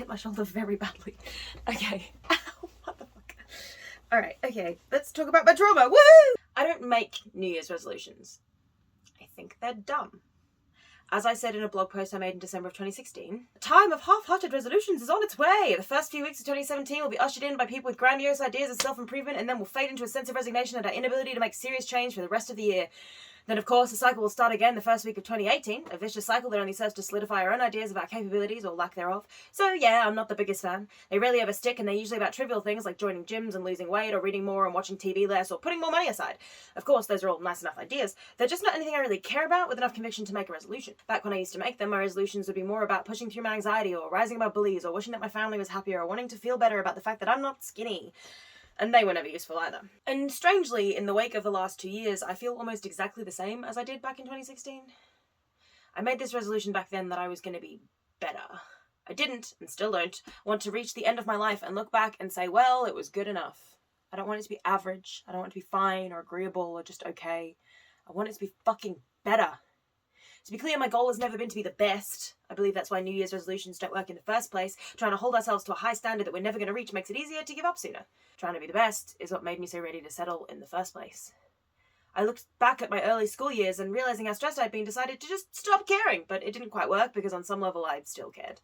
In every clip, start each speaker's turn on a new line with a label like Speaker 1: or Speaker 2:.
Speaker 1: my shoulder very badly. Okay. Ow, what the fuck? Alright, okay. Let's talk about my trauma. Woo! I don't make New Year's resolutions. I think they're dumb. As I said in a blog post I made in December of 2016, a time of half-hearted resolutions is on its way. The first few weeks of 2017 will be ushered in by people with grandiose ideas of self-improvement, and then will fade into a sense of resignation at our inability to make serious change for the rest of the year. Then, of course, the cycle will start again the first week of 2018, a vicious cycle that only serves to solidify our own ideas of our capabilities or lack thereof. So yeah, I'm not the biggest fan. They rarely ever stick, and they're usually about trivial things like joining gyms and losing weight, or reading more and watching TV less, or putting more money aside. Of course, those are all nice enough ideas. They're just not anything I really care about with enough conviction to make a resolution. Back when I used to make them, my resolutions would be more about pushing through my anxiety, or rising above bullies, or wishing that my family was happier, or wanting to feel better about the fact that I'm not skinny. And they were never useful either. And strangely, in the wake of the last 2 years, I feel almost exactly the same as I did back in 2016. I made this resolution back then that I was going to be better. I didn't, and still don't, want to reach the end of my life and look back and say, well, it was good enough. I don't want it to be average. I don't want it to be fine or agreeable or just okay. I want it to be fucking better. To be clear, my goal has never been to be the best. I believe that's why New Year's resolutions don't work in the first place. Trying to hold ourselves to a high standard that we're never going to reach makes it easier to give up sooner. Trying to be the best is what made me so ready to settle in the first place. I looked back at my early school years and realizing how stressed I'd been, decided to just stop caring, but it didn't quite work because on some level I still cared.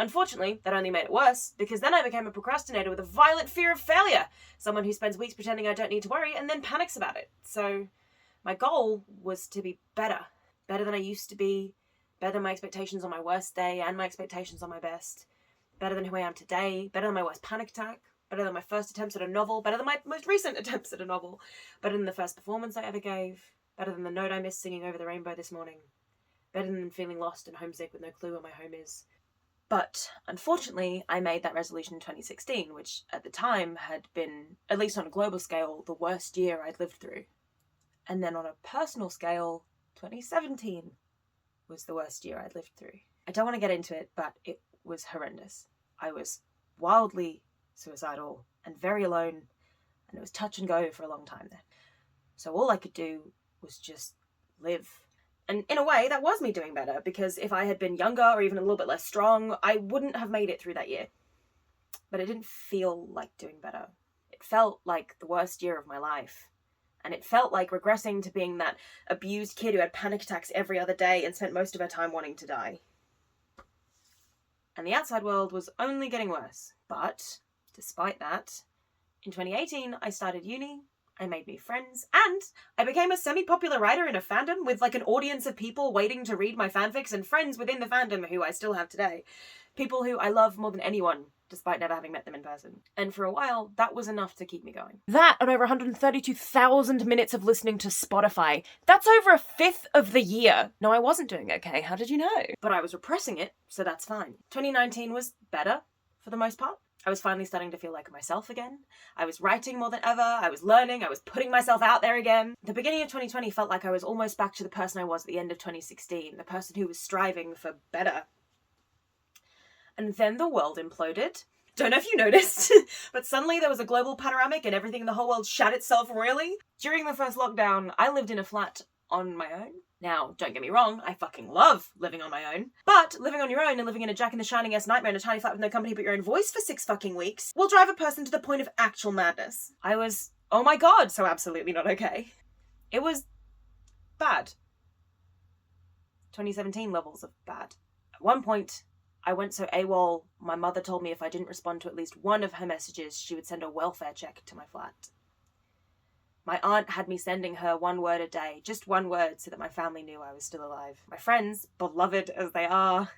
Speaker 1: Unfortunately, that only made it worse, because then I became a procrastinator with a violent fear of failure. Someone who spends weeks pretending I don't need to worry and then panics about it. So my goal was to be better. Better than I used to be, better than my expectations on my worst day and my expectations on my best, better than who I am today, better than my worst panic attack, better than my first attempts at a novel, better than my most recent attempts at a novel, better than the first performance I ever gave, better than the note I missed singing over the rainbow this morning, better than feeling lost and homesick with no clue where my home is. But unfortunately, I made that resolution in 2016, which at the time had been, at least on a global scale, the worst year I'd lived through. And then on a personal scale, 2017 was the worst year I'd lived through. I don't want to get into it, but it was horrendous. I was wildly suicidal and very alone, and it was touch and go for a long time then. So all I could do was just live. And in a way, that was me doing better, because if I had been younger or even a little bit less strong, I wouldn't have made it through that year. But it didn't feel like doing better. It felt like the worst year of my life. And it felt like regressing to being that abused kid who had panic attacks every other day and spent most of her time wanting to die. And the outside world was only getting worse. But, despite that, in 2018 I started uni, I made new friends, and I became a semi-popular writer in a fandom with like an audience of people waiting to read my fanfics, and friends within the fandom who I still have today. People who I love more than anyone, despite never having met them in person. And for a while, that was enough to keep me going. That and over 132,000 minutes of listening to Spotify. That's over a fifth of the year. No, I wasn't doing okay. How did you know? But I was repressing it, so that's fine. 2019 was better, for the most part. I was finally starting to feel like myself again. I was writing more than ever. I was learning. I was putting myself out there again. The beginning of 2020 felt like I was almost back to the person I was at the end of 2016, the person who was striving for better. And then the world imploded. Don't know if you noticed, but suddenly there was a global panoramic and everything in the whole world shat itself royally. During the first lockdown, I lived in a flat on my own. Now, don't get me wrong, I fucking love living on my own. But living on your own and living in a Jack in the Shining-ass nightmare in a tiny flat with no company but your own voice for 6 fucking weeks will drive a person to the point of actual madness. I was, oh my god, so absolutely not okay. It was bad. 2017 levels of bad. At one point, I went so AWOL, my mother told me if I didn't respond to at least one of her messages, she would send a welfare check to my flat. My aunt had me sending her 1 word a day, just 1 word, so that my family knew I was still alive. My friends, beloved as they are,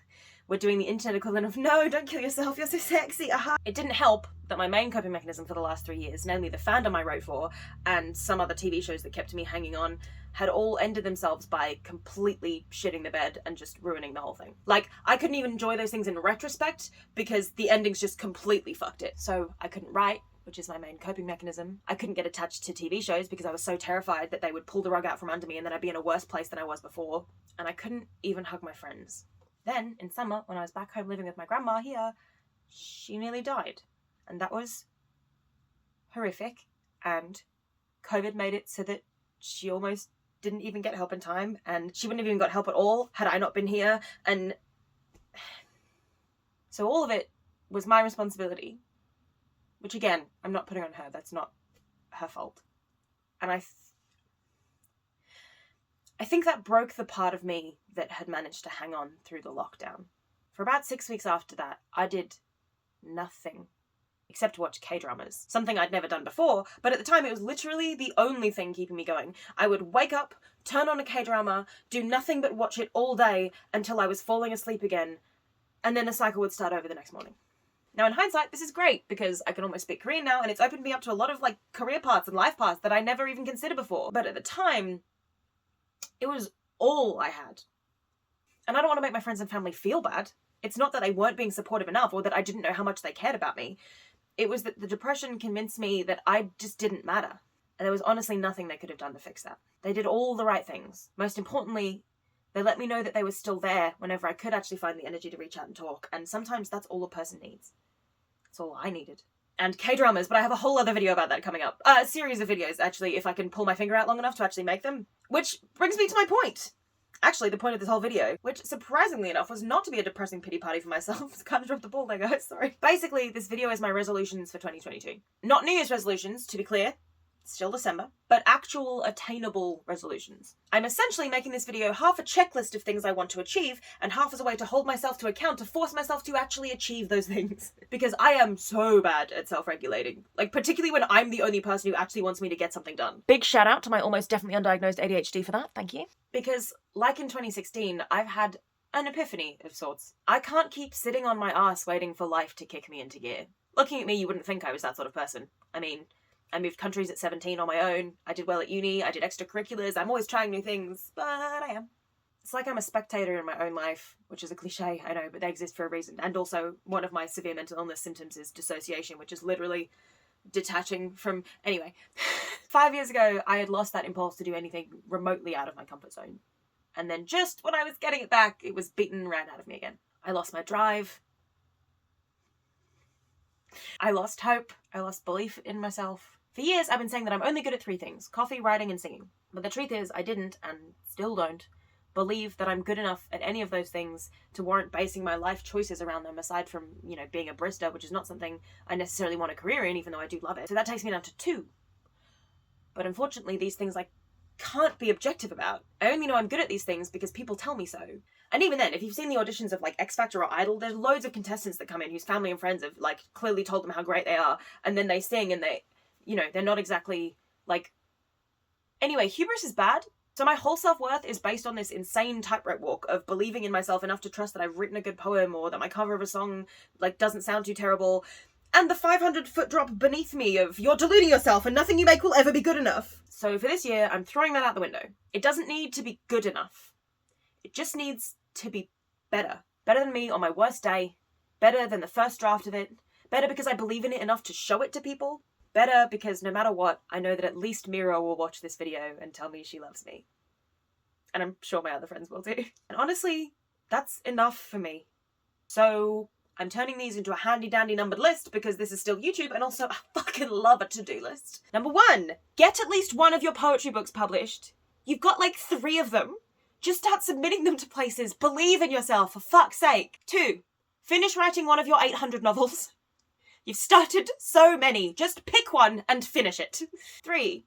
Speaker 1: were doing the internet equivalent of, no, don't kill yourself, you're so sexy, aha. It didn't help that my main coping mechanism for the last 3 years, namely the fandom I wrote for, and some other TV shows that kept me hanging on, had all ended themselves by completely shitting the bed and just ruining the whole thing. Like, I couldn't even enjoy those things in retrospect, because the endings just completely fucked it. So I couldn't write, which is my main coping mechanism. I couldn't get attached to TV shows because I was so terrified that they would pull the rug out from under me and then I'd be in a worse place than I was before. And I couldn't even hug my friends. Then, in summer, when I was back home living with my grandma here, she nearly died. And that was horrific. And COVID made it so that she almost didn't even get help in time, and she wouldn't have even got help at all had I not been here. And so all of it was my responsibility, which again, I'm not putting on her, that's not her fault. And I think that broke the part of me that had managed to hang on through the lockdown. For about 6 weeks after that, I did nothing except watch K-dramas. Something I'd never done before, but at the time it was literally the only thing keeping me going. I would wake up, turn on a K-drama, do nothing but watch it all day until I was falling asleep again, and then the cycle would start over the next morning. Now, in hindsight, this is great because I can almost speak Korean now, and it's opened me up to a lot of career paths and life paths that I never even considered before. But at the time, it was all I had. And I don't want to make my friends and family feel bad. It's not that they weren't being supportive enough or that I didn't know how much they cared about me. It was that the depression convinced me that I just didn't matter. And there was honestly nothing they could have done to fix that. They did all the right things. Most importantly, they let me know that they were still there whenever I could actually find the energy to reach out and talk. And sometimes that's all a person needs. That's all I needed. And K-dramas, but I have a whole other video about that coming up. A series of videos, actually, if I can pull my finger out long enough to actually make them. Which brings me to my point. Actually, the point of this whole video, which surprisingly enough was not to be a depressing pity party for myself. Kind of dropped the ball there, guys, sorry. Basically, this video is my resolutions for 2022. Not New Year's resolutions, to be clear. It's still December, but actual attainable resolutions. I'm essentially making this video half a checklist of things I want to achieve and half as a way to hold myself to account to force myself to actually achieve those things. Because I am so bad at self-regulating. Particularly when I'm the only person who actually wants me to get something done. Big shout out to my almost definitely undiagnosed ADHD for that, thank you. Because, like in 2016, I've had an epiphany of sorts. I can't keep sitting on my ass waiting for life to kick me into gear. Looking at me, you wouldn't think I was that sort of person. I mean, I moved countries at 17 on my own, I did well at uni, I did extracurriculars, I'm always trying new things, but I am. It's like I'm a spectator in my own life, which is a cliche, I know, but they exist for a reason. And also, one of my severe mental illness symptoms is dissociation, which is literally detaching from... Anyway, 5 years ago, I had lost that impulse to do anything remotely out of my comfort zone. And then just when I was getting it back, it was beaten right out of me again. I lost my drive. I lost hope. I lost belief in myself. For years, I've been saying that I'm only good at 3 things: coffee, writing, and singing. But the truth is, I didn't, and still don't, believe that I'm good enough at any of those things to warrant basing my life choices around them, aside from, being a barista, which is not something I necessarily want a career in, even though I do love it. So that takes me down to 2. But unfortunately, these things I can't be objective about. I only know I'm good at these things because people tell me so. And even then, if you've seen the auditions of X Factor or Idol, there's loads of contestants that come in whose family and friends have clearly told them how great they are, and then they sing and they, they're not exactly Anyway, hubris is bad. So my whole self-worth is based on this insane tightrope walk of believing in myself enough to trust that I've written a good poem or that my cover of a song doesn't sound too terrible. And the 500-foot drop beneath me of you're deluding yourself and nothing you make will ever be good enough. So for this year, I'm throwing that out the window. It doesn't need to be good enough. It just needs to be better. Better than me on my worst day. Better than the first draft of it. Better because I believe in it enough to show it to people. Better because no matter what, I know that at least Mira will watch this video and tell me she loves me. And I'm sure my other friends will too. And honestly, that's enough for me. So I'm turning these into a handy-dandy numbered list because this is still YouTube, and also I fucking love a to-do list. Number 1, get at least 1 of your poetry books published. You've got 3 of them. Just start submitting them to places. Believe in yourself, for fuck's sake. 2, finish writing 1 of your 800 novels. You've started so many. Just pick one and finish it. 3,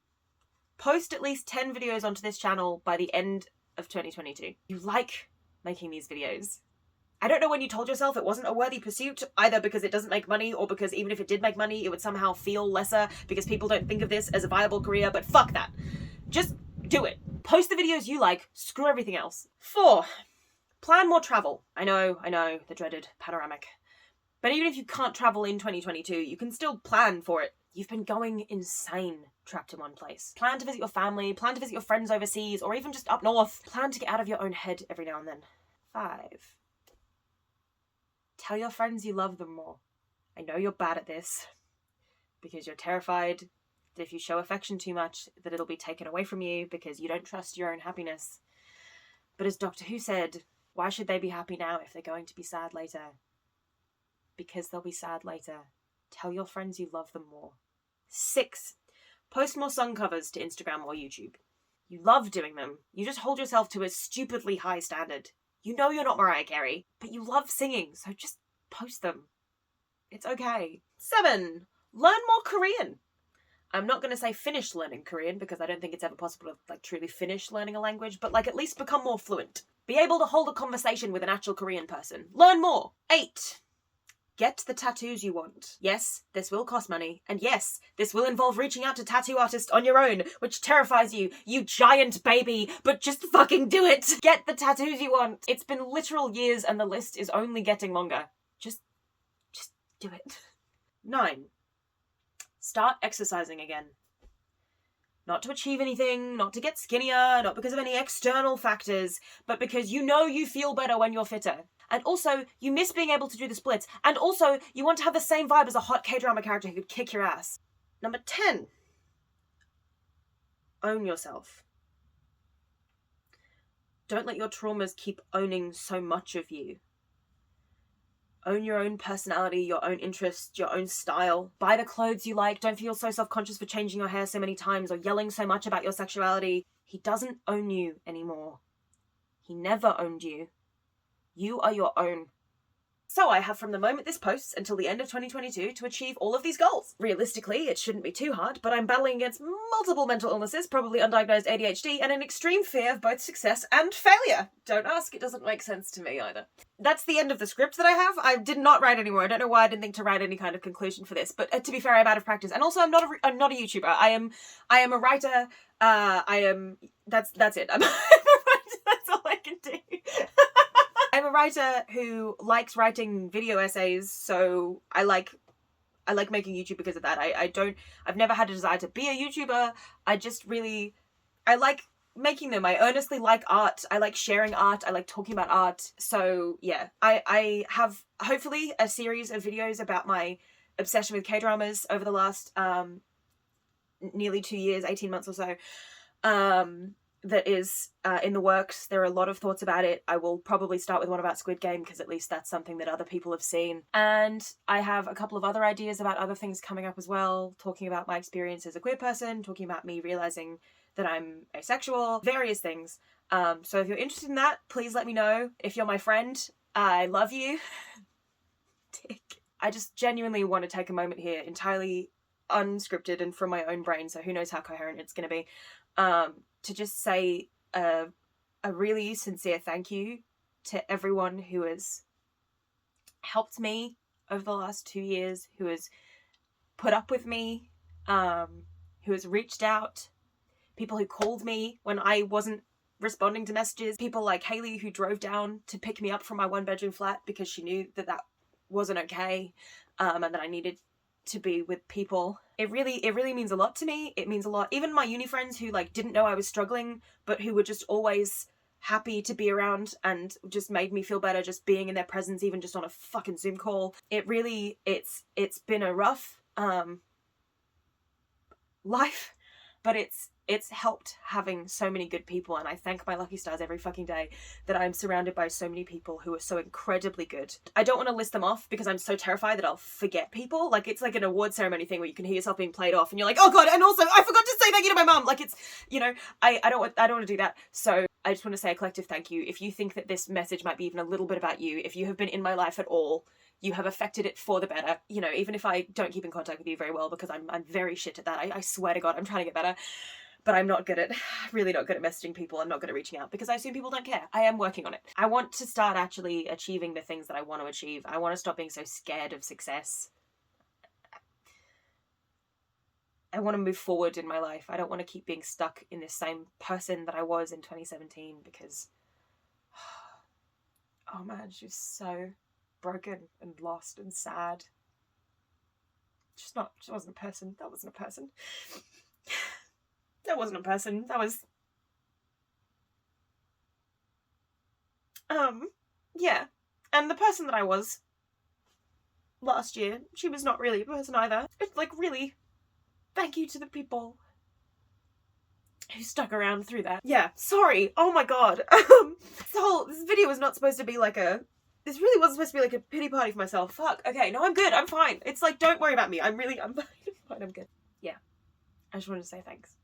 Speaker 1: post at least 10 videos onto this channel by the end of 2022. You like making these videos. I don't know when you told yourself it wasn't a worthy pursuit, either because it doesn't make money or because even if it did make money, it would somehow feel lesser because people don't think of this as a viable career, but fuck that. Just do it. Post the videos you like, screw everything else. 4, plan more travel. I know, the dreaded panoramic. But even if you can't travel in 2022, you can still plan for it. You've been going insane trapped in one place. Plan to visit your family, plan to visit your friends overseas, or even just up north. Plan to get out of your own head every now and then. 5, tell your friends you love them more. I know you're bad at this, because you're terrified that if you show affection too much, that it'll be taken away from you because you don't trust your own happiness. But as Doctor Who said, why should they be happy now if they're going to be sad later? Because they'll be sad later. Tell your friends you love them more. 6, post more song covers to Instagram or YouTube. You love doing them. You just hold yourself to a stupidly high standard. You know you're not Mariah Carey, but you love singing, so just post them. It's okay. 7, learn more Korean. I'm not going to say finish learning Korean because I don't think it's ever possible to like truly finish learning a language, but like at least become more fluent. Be able to hold a conversation with an actual Korean person. Learn more. 8, get the tattoos you want. Yes, this will cost money, and yes, this will involve reaching out to tattoo artists on your own, which terrifies you, you giant baby, but just fucking do it. Get the tattoos you want. It's been literal years and the list is only getting longer. Just do it. 9, start exercising again. Not to achieve anything, not to get skinnier, not because of any external factors, but because you know you feel better when you're fitter. And also, you miss being able to do the splits. And also, you want to have the same vibe as a hot K-drama character who could kick your ass. Number 10, own yourself. Don't let your traumas keep owning so much of you. Own your own personality, your own interests, your own style. Buy the clothes you like. Don't feel so self-conscious for changing your hair so many times or yelling so much about your sexuality. He doesn't own you anymore. He never owned you. You are your own. So I have from the moment this posts until the end of 2022 to achieve all of these goals. Realistically, it shouldn't be too hard, but I'm battling against multiple mental illnesses, probably undiagnosed ADHD, and an extreme fear of both success and failure. Don't ask, it doesn't make sense to me either. That's the end of the script that I have. I did not write anymore. I don't know why I didn't think to write any kind of conclusion for this, but to be fair, I'm out of practice. And also, I'm not a YouTuber. I am a writer. That's it. I'm a writer. That's all I can do. I'm a writer who likes writing video essays, so I like making YouTube because of that. I've never had a desire to be a YouTuber. I like making them. I earnestly like art. I like sharing art. I like talking about art. So yeah, I have hopefully a series of videos about my obsession with K-dramas over the last nearly 2 years, 18 months or so. That is in the works. There are a lot of thoughts about it. I will probably start with one about Squid Game because at least that's something that other people have seen. And I have a couple of other ideas about other things coming up as well, talking about my experience as a queer person, talking about me realizing that I'm asexual, various things. So if you're interested in that, please let me know. If you're my friend, I love you. Dick. I just genuinely want to take a moment here, entirely unscripted and from my own brain, so who knows how coherent it's going to be, to just say a really sincere thank you to everyone who has helped me over the last 2 years, who has put up with me, who has reached out, people who called me when I wasn't responding to messages, people like Haley who drove down to pick me up from my 1-bedroom flat because she knew that that wasn't okay, and that I needed to be with people. It really means a lot to me. It means a lot. Even my uni friends who like didn't know I was struggling, but who were just always happy to be around and just made me feel better just being in their presence, even just on a fucking Zoom call. It's been a rough life, but it's helped having so many good people, and I thank my lucky stars every fucking day that I'm surrounded by so many people who are so incredibly good. I don't want to list them off because I'm so terrified that I'll forget people. Like, it's like an award ceremony thing where you can hear yourself being played off and you're like, oh god, and also I forgot to say thank you to my mum. Like, it's, you know, I don't want to do that. So I just want to say a collective thank you. If you think that this message might be even a little bit about you, if you have been in my life at all, you have affected it for the better. You know, even if I don't keep in contact with you very well, because I'm very shit at that. I swear to God, I'm trying to get better. But I'm really not good at messaging people. I'm not good at reaching out because I assume people don't care. I am working on it. I want to start actually achieving the things that I want to achieve. I want to stop being so scared of success. I want to move forward in my life. I don't want to keep being stuck in this same person that I was in 2017 because, oh man, she was so broken and lost and sad. She wasn't a person. That wasn't a person. That wasn't a person. That was... yeah. And the person that I was last year, she was not really a person either. It's like, really, thank you to the people who stuck around through that. Yeah, sorry. Oh my god. This video was not supposed to be like this really wasn't supposed to be like a pity party for myself. Fuck. Okay, no, I'm good. I'm fine. It's like, don't worry about me. I'm fine. I'm good. Yeah. I just wanted to say thanks.